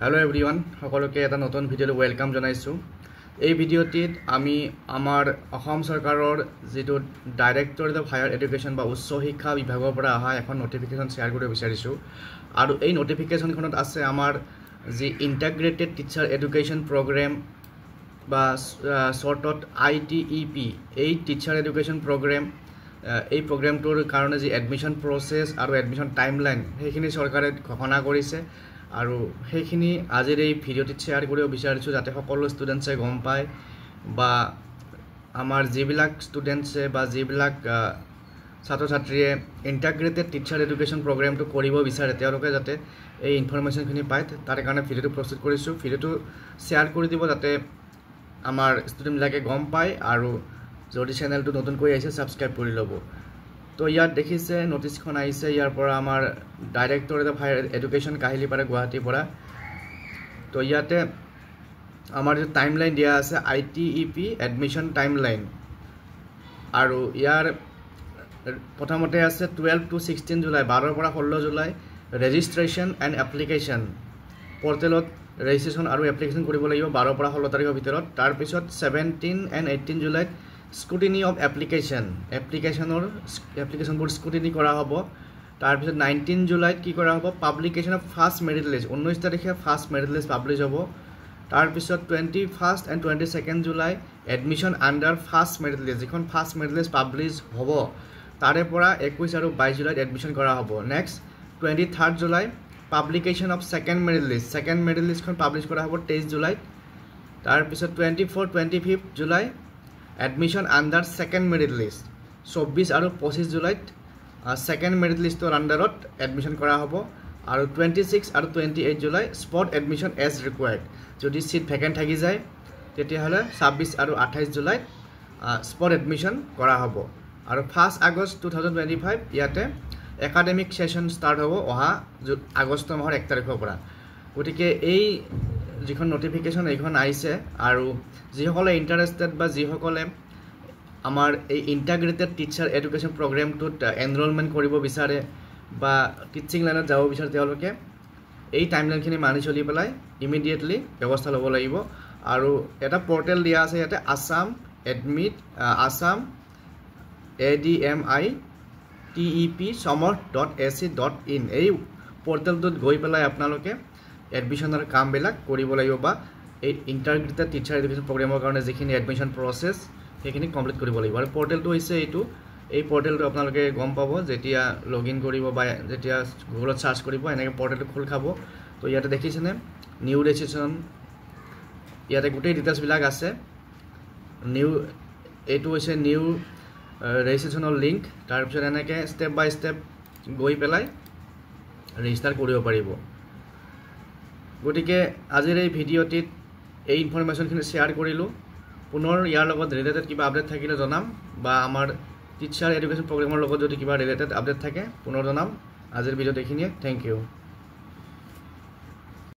Hello everyone, সকলোকে এটা নতুন ভিডিওলৈ ওয়েলকাম জনাইছো। এই ভিডিওটিত আমি আমাৰ অসম চৰকাৰৰ যেটো ডাইৰেক্টৰেট অফ হায়াৰ এডুকেশ্যন বা উচ্চ শিক্ষা বিভাগৰ পৰা অহা এখন নোটিফিকেশন শেয়াৰ কৰিব বিচাৰিছো আৰু এই নোটিফিকেশনখনত আছে আমাৰ যি ইন্টিগ্ৰেটেড টিচাৰ এডুকেশ্যন প্ৰগ্ৰাম বা শৰ্টত ITEP এই টিচাৰ এডুকেশ্যন প্ৰগ্ৰাম এই প্ৰগ্ৰামটোৰ কাৰণে যি এডমিশন প্ৰসেস আৰু এডমিশন টাইমলাইন সেইখিনি চৰকাৰে ঘোষণা কৰিছে আৰু সেইখিনি আজিৰ এই ভিডিওটিত শেয়াৰ কৰিব বিচাৰিছো যাতে সকলো ষ্টুডেন্টছে গম পায় বা আমাৰ যিবিলাক ষ্টুডেন্টছে বা যিবিলাক ছাত্ৰ ছাত্ৰীয়ে ইন্টিগ্ৰেটেড টিচাৰ এডুকেশ্যন প্ৰগ্ৰামটো কৰিব বিচাৰে তেওঁলোকে যাতে এই ইনফৰমেশনখিনি পায় তাৰ কাৰণে ভিডিওটো প্ৰস্তুত কৰিছো ভিডিওটো শেয়াৰ কৰি দিব যাতে আমাৰ ষ্টুডেন্টবিলাকে গম পায় আৰু যদি চেনেলটো নতুনকৈ আহিছে সাবস্ক্ৰাইব কৰি ল'ব তো ইয়াত দেখিছে নোটিছখন আহিছে ইয়াৰ পৰা আমাৰ directorate of higher education Kahilipara গুৱাহাটীৰ পৰা তো ইয়াতে আমাৰ যে টাইমলাইন দিয়া আছে ITEP এডমিশন টাইমলাইন আৰু ইয়াৰ প্ৰথমতে আছে 12 to 16 জুলাই 12 পৰা 16 জুলাই ৰেজিষ্ট্ৰেচন এণ্ড এপ্লিকেশ্যন পৰ্টেলত ৰেজিষ্ট্ৰেচন আৰু এপ্লিকেশ্যন কৰিব লাগিব 12 পৰা 16 তাৰিখৰ ভিতৰত তাৰ পিছত 17 and 18 জুলাইত স্ক্ৰুটিনি অফ এপ্লিকেশ্যনবোৰ স্ক্ৰুটিনি কৰা হ'ব তাৰ পিছত 19 জুলাইত কি কৰা হ'ব পাবলিকেশ্যন অফ ফাৰ্ষ্ট মেৰিট লিষ্ট 19 তাৰিখে ফাৰ্ষ্ট মেৰিট লিষ্ট পাবলিছ হ'ব তাৰ পিছত 21st and 22nd July admission under first merit list যিখন ফাৰ্ষ্ট মেৰিট লিষ্ট পাবলিছ হ'ব তাৰে পৰা 21 আৰু 22 জুলাইত এডমিশন কৰা হ'ব next 23rd July publication of second merit লিষ্টখন পাবলিছ কৰা হ'ব 23 জুলাইত তাৰ পিছত 24 25 July admission under second merit লিষ্ট 24 আৰু 25 জুলাইত সেকেন্ড মেৰিট লিষ্টৰ আন্ডাৰত এডমিশন কৰা হ'ব আৰু 26 আৰু 28 July spot admission as required যদি সিট ভেকেন্ট থাকি যায় তেতিয়াহলে 26 আৰু 28 জুলাইত স্পট এডমিশন কৰা হ'ব আৰু 1 আগষ্ট 2025 ইয়াতে একাডেমিক সেশন স্টাৰ্ট হ'ব অহা আগষ্ট মাহৰ 1 তাৰিখৰ পৰা গতিকে এই যিখন নোটিফিকেশন এইখন আইছে আৰু যিসকলে ইন্টাৰেস্টেড বা যিসকলে আমাৰ এই ইন্টিগ্ৰেটেড টিচাৰ এডুকেশ্যন প্ৰগ্ৰামটোত এনৰোলমেন্ট কৰিব বিচাৰে বা টিচিং লাইনত যাব বিচাৰে তেওঁলোকে এই টাইমলাইনখিনি মানি চলি পেলাই ইমিডিয়েটলি ব্যৱস্থা ল'ব লাগিব আৰু এটা পৰ্টেল দিয়া আছে ইয়াতে আসাম admitapsomr.ac.in এই পৰ্টেলটোত গৈ পেলাই আপোনালোকে এডমিশনৰ কামবিলাক কৰিব লাগিব বা এই ইন্টিগ্ৰেটেড টিচাৰ এডুকেশ্যন প্ৰগ্ৰামৰ কাৰণে যিখিনি এডমিশন প্ৰসেস সেইখিনি কমপ্লিট কৰিব লাগিব আৰু পৰ্টেলটো হৈছে এই পৰ্টেলটো আপোনালোকে গম পাব যেতিয়া লগইন কৰিব বা যেতিয়া গুগলত সাৰ্চ কৰিব এনেকৈ পৰ্টেলটো খোল খাব তো ইয়াতে দেখিছেনে নিউ ৰেজিষ্ট্ৰেচন ইয়াতে গোটেই ডিটেইলছবিলাক আছে এইটো হৈছে নিউ ৰেজিষ্ট্ৰেচনৰ লিংক তাৰ পিছত এনেকৈ ষ্টেপ বাই ষ্টেপ গৈ পেলাই ৰেজিষ্টাৰ কৰিব পাৰিব গতিকে আজিৰ এই ভিডিওটিত এই ইনফৰমেশনখিনি শেয়াৰ কৰিলো পুনৰ ইয়াৰ লগত ৰিলেটেড কিবা আপডেট থাকিলে জনাম বা আমাৰ টিচাৰ এডুকেশ্যন প্ৰগ্ৰামৰ লগত যদি কিবা ৰিলেটেড আপডেট থাকে পুনৰ জনাম আজিৰ ভিডিওত এইখিনিয়ে থ্যাংক ইউ